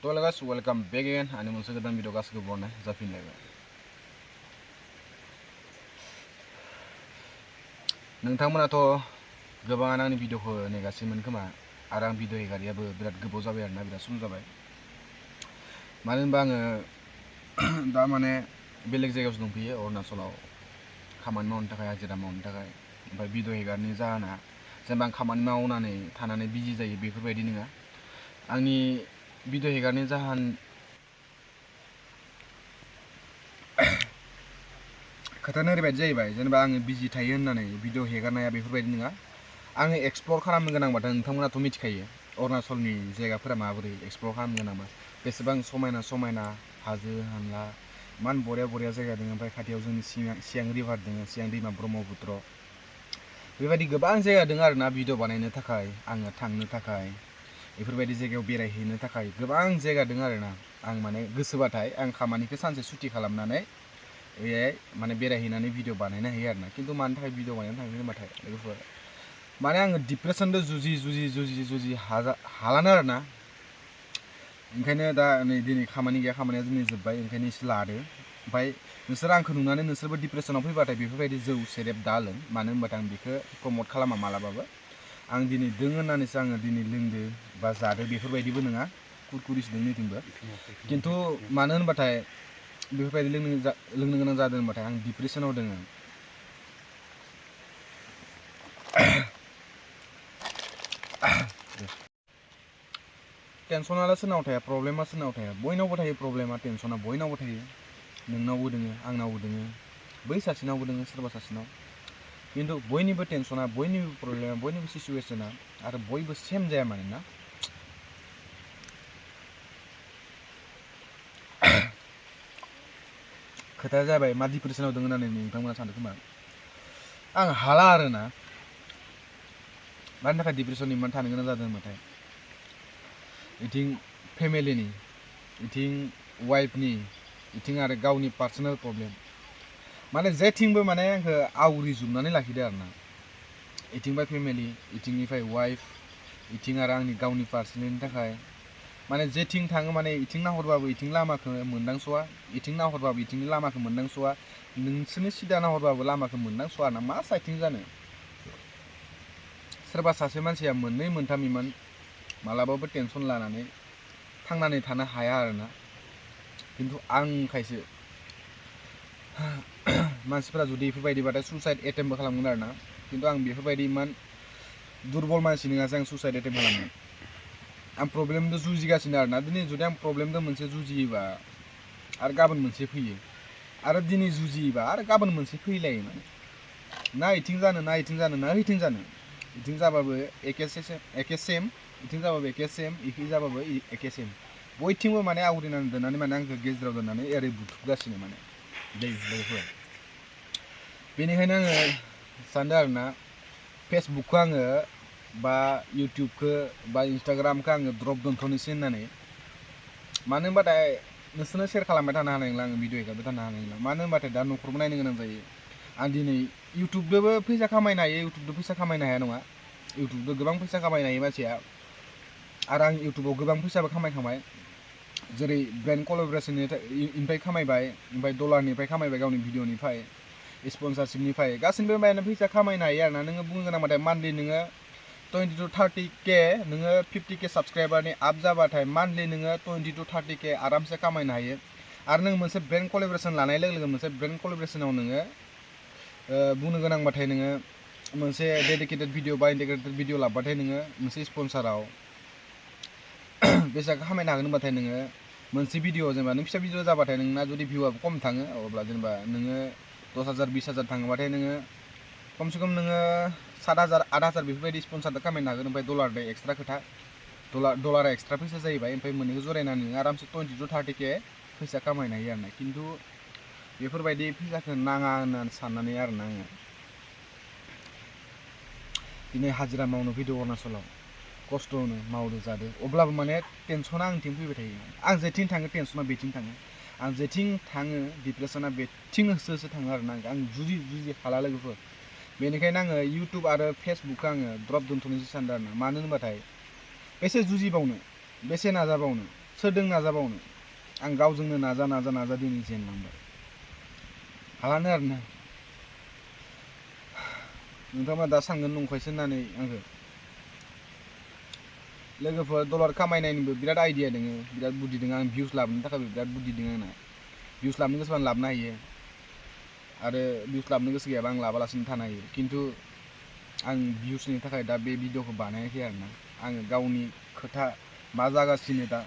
तो guys, welcome back again. Ani मोनसे गोदान भिडिअ गासिबो बरनाय जाफिनलायबाय। नोंथांमोनाथ' गोबाङानो आंनि भिडिअखौ नेगासिनोमोन खोमा आरो आं भिडिअ हेगारियाबो बिराद गोबाव जाबाय आरोना बिराद सम जाबाय। मानो होनबा आङो दा माने बेलेग जायगायावसो दंफैयो अरुणाचलाव खामानि मावनो थाखाय हाजिरा मावनो थाखाय। ओमफ्राय भिडिअ हेगारनि जाहोना जेनेबा आं खामानि मावनानै थानानै बिजि जायो बेफोरबायदि नङा। आंनि भिडिअ हेगारनि जाहोन खोथाया ओरैबायदि जाहैबाय जेनेबा आङो बिजि थायो होननानै भिडिअ हेगारनाया बेफोरबायदि नङा। आङो एक्सप्लर खालामनो गोनांबाथाय नोंथांमोनाथ' मिथिखायो अरुणाचलनि जायगाफोरा माबोरै एक्सप्लर खालामनो गोनांबा बेसेबां समायना समायना हाजो हाला इमान बरिया बरिया जायगा दङ। ओमफ्राय खाथियाव जोंनि सियां रिभार दङ, सियां दैमा ब्रह्मपुत्र बेबायदि गोबां जायगा दङ आरोना भिडिअ बानायनो थाखाय आङो थांनो थाखाय बेफोरबायदि जायगायाव बेरायहैनो थाखाय गोबां जायगा दङ आरोना। आं माने गोसोबाथाय आं खामानिखौ सानसे सुटि खालामनानै बेहाय माने बेरायहैनानै भिडिअ बानायनो हायो आरोना। खिन्थु मानि थाखाय भिडिअ बानायनो थाङो होनबाथाय लोगोफोर माने आङो डिप्रेसनजों जुजि हालानो आरोना। ओंखायनो दा नै दिनै खामानि गैया, खामानिया दिनै जोब्बाय, ओंखायनो एसे लादो। ओमफ्राय नोंसोर आंखौ नुनानै नोंसोरबो डिप्रेसनाव फैबाथाय बेफोरबायदि जौ सेरेब दा लों, मानो होनबाथाय आं बेखौ प्रमट खालामा मालाबाबो। आं दिनै दों होननानैसो आङो दिनै लोंदो बा जादो बेफोरबायदिबो नङा, कुरकुरिसो दों नैथिंबो। खिन्थु मानो होनबाथाय बेफोरबायदि लोंनो गोनां जादों होनबाथाय आं डिप्रेसनाव दोङो। टेनसनालाय सोरनाव थाया, प्रब्लेमा सोरनाव थाया, बयनावबो थायो प्रब्लेमा, टेनसना बयनावबो थायो। नोंनावबो दोङो, आंनावबो दोङो, बै सासेनावबो दोङो, सोरबा सासेनाव। खिन्थु बयनिबो टेनसना, बयनिबो प्रब्लेमा, बयनिबो सिचुवेसना आरो बयबो सेम जाया माने ना। खोथाया जाबाय मा डिप्रेसनाव दङ होननानै नोंथांमोना सानदों खोमा। आं हाला आरोना। मानि थाखाय डिप्रेसननि इमान थानो गोनां जादों होनबाथाय इथिं फेमिलिनि, इथिं वाइफनि, इथिं आरो गावनि पार्सनेल प्रब्लेम माने जेथिंबो माने आंखौ आवग्रिजोबनानै लाखिदो आरोना। इथिंनिफ्राय फेमिलि, इथिंनिफ्राय वाइफ, इथिं आरो आंनि गावनि पार्सनेलनि थाखाय माने जेथिं थाङो माने इथिं नाहरबाबो इथिं लामाखौ मोनदांस'वा, इथिं नाहरबाबो इथिंनि लामाखौ मोनदांस'वा, नोंसोरनि सिदा नाहरबाबो लामाखौ मोनदांस'वा ना मा साइडथिं जानो। सोरबा सासे मानसिया मोननै मोनथाम इमान मालाबाबो टेनसन लानानै थांनानै थानो हाया आरोना। खिन्थु आं खायसे मानसिफोरा जुदि बेफोरबायदिबाथाय सुसाइड एटेम्पबो खालामगोन आरोना। खिन्थु आं बेफोरबायदि इमान दुरबल मानसि नङासै आं सुसाइड एटेम्प खालामगोन। आं प्रब्लेमजों जुजिगासिनो आरोना। दिनै जुदि आं प्रब्लेमजों मोनसे जुजियोबा आरो गाबोन मोनसे फैयो, आरो दिनै जुजियोबा आरो गाबोन मोनसे फैलायो माने। ना इथिं जानो ना इथिं जानो ना इथिं जानो, इथिं जाबाबो एके सेम, इथिं जाबाबो एके सेम, इथिं जाबाबो एके सेम, बयथिंबो माने आवग्रिनानै दोननानै माने आंखौ गेजेराव दोननानै ओरै बुथुबगासिनो माने दैफोर। बेनिखायनो आङो सानदों आरोना फेसबुकखौ आङो बा इउटुबखौ बा इन्सटाग्रामखौ आङो द्रप दोनथ'नोसै होननानै। मानो होनबाथाय नोंसोरनो सेयार खालामबाय थानो हानाय नंला, आङो भिडिअ हेगारबाय थानो हानाय नंला। मानो होनबाथाय दा न'खरबो नायनो गोनां जायो। आं दिनै इउटुबजोंबो फैसा खामायनो हायो, इउटुबजों फैसा खामायनो हाया नङा। इउटुबजों गोबां फैसा खामायनो हायो मानसिया, आरो आं इउटुबाव गोबां फैसाबो खामायखांबाय। जेरै ब्रेन्ड कलाबरेसननिफ्राय खामायबाय, ओमफ्राय डलारनिफ्राय खामायबाय, गावनि भिडिअनिफ्राय, स्पन्सारशिपनिफ्राय, गासैनिफ्राय माने फैसा खामायनो हायो आरोना। नोङो बुंनो गोनांबाथाय मान्थलि नोङो 20 to 30K, नोङो 50K साबस्क्राइबारनि आप जाबाथाय मान्थलि नोङो 20 to 30K आरामसे खामायनो हायो। आरो नों मोनसे ब्रेन्ड कलाबरेसन लानाय लोगो लोगो मोनसे ब्रेन्ड कलाबरेसनाव नोङो बुंनो गोनांबाथाय नोङो मोनसे डेडिकेटेड भिडिअ बा इन्टिग्रेटेड भिडिअ लाबाथाय नोङो मोनसे स्पन्साराव बेसेबां खामायनो हागोन होनबाथाय नोङो मोनसे भिडिअ जेनेबा नों फिसा भिडिअ जाबाथाय नोंना जुदि भिउआबो खम थाङो, अब्ला जेनेबा नोङो 10,000 20,000 थाङोबाथाय नोङो खमसे खम नोङो 7,000 8,000 बेफोरबायदि स्पन्सारजों खामायनो हागोन। ओमफ्राय डलारजों एक्सट्रा खोथा, डलारा एक्सट्रा फैसा जाहैबाय। ओमफ्राय मोननैखौ जरायनानै नोङो आरामसे 20 to 30K फैसा खामायनो हायो आरोना। खिन्थु बेफोरबायदि फैसाखौ नाङा होननानै साननानै आरोना आङो दिनै हाजिरा मावनो फैदो अरुणाचलाव, खस्थ'नो मावदो जादो, अब्लाबो माने टेनसना आंथिं फैबाय थायो। आं जेथिं थाङो टेनसना बेथिं थाङो, आं जेथिं थाङो डिप्रेसना बेथिं होसो थाङो आरोना। आं जुजि हाला लोगोफोर। बेनिखायनो आङो इउटुब आरो फेसबुकखौ आङो द्रप दोनथ'नोसो सानदों आरोना। मानो होनबाथाय बेसे जुजिबावनो, बेसे नाजाबावनो, सोरदों नाजाबावनो आं गावजोंनो नाजा दिनै जेनलांबाय हालानो आरोना नोंथाङा दा सानगोन नंखायसो होननानै आंखो लोगोफोर डलार खामायनायनिबो बिराद आइडिया दोङो बिराद बुद्धि दोङो आं भिउस लाबोनो थाखायबो बिराद बुद्धि दोङो आंना भिउस लाबोनो गोसोबा आं लाबोनो हायो आरो भिउस लाबोनो गोसो गैयाबा आं लाबालासिनो थानो हायो खिन्थु आं भिउसनि थाखाय दा बे भिडिअखौ बानायाखै आरोना आङो गावनि खोथा मा जागासिनो दा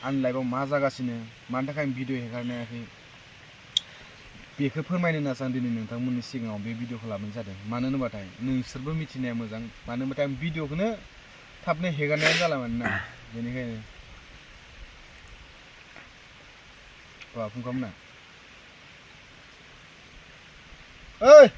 आंनि लाइफआव मा जागासिनो मानि थाखाय आं भिडिअ हेगारनो हायाखै बेखौ फोरमायनो होननासो आं दिनै नोंथांमोननि सिगाङाव बे भिडिअखौ लाबोनाय जादों मानो होनोबाथाय नोंसोरबो मिथिनाया मोजां मानो होनबाथाय आं भिडिअखौनो थाबनो हेगारनायानो जाला मानोना बेनिखायनो फुंखामोना ओइ